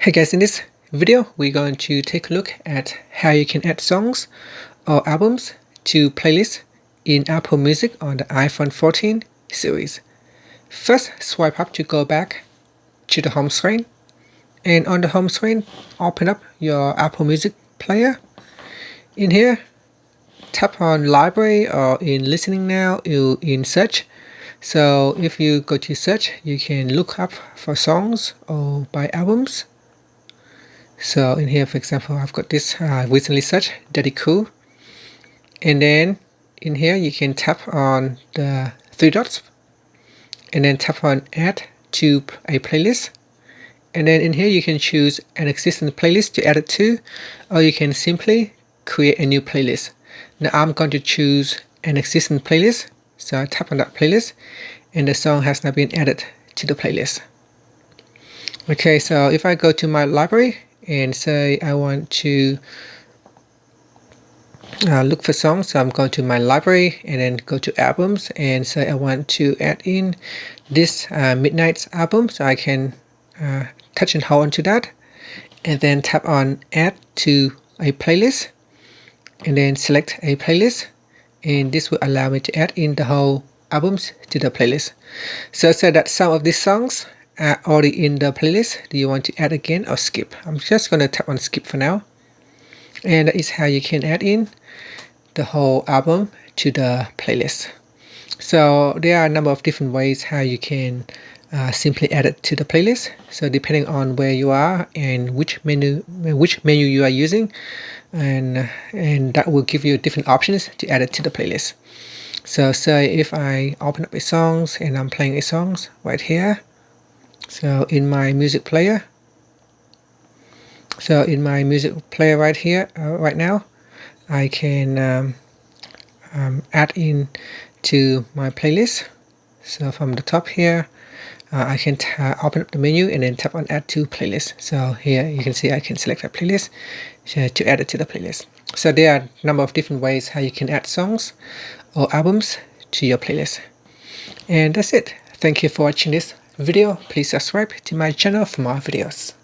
Hey guys, in this video we're going to take a look at how you can add songs or albums to playlists in Apple Music on the iPhone 14 series. First, swipe up to go back to the home screen, and on the home screen open up your Apple Music player. In here, tap on Library, or in Listening Now in Search. So if you go to search, you can look up for songs or by albums. So in here, for example, I've got this recently searched Daddy Cool, and then in here you can tap on the three dots and then tap on add to a playlist, and then in here you can choose an existing playlist to add it to, or you can simply create a new playlist. Now I'm going to choose an existing playlist, so I tap on that playlist and the song has now been added to the playlist. Okay, so if I go to my library and say I want to look for songs, so I'm going to my library and then go to albums and say I want to add in this Midnight's album, so I can touch and hold onto that and then tap on add to a playlist and then select a playlist, and this will allow me to add in the whole albums to the playlist. So say that some of these songs are already in the playlist. Do you want to add again or skip? I'm just going to tap on skip for now, and that is how you can add in the whole album to the playlist. So there are a number of different ways how you can simply add it to the playlist. So depending on where you are and which menu you are using, and that will give you different options to add it to the playlist. So say if I open up a songs and I'm playing a songs right here, so in my music player, right here, right now, I can add in to my playlist. So from the top here, I can open up the menu and then tap on add to playlist. So here you can see I can select a playlist to add it to the playlist. So there are a number of different ways how you can add songs or albums to your playlist. And that's it. Thank you for watching this video. Please subscribe to my channel for more videos.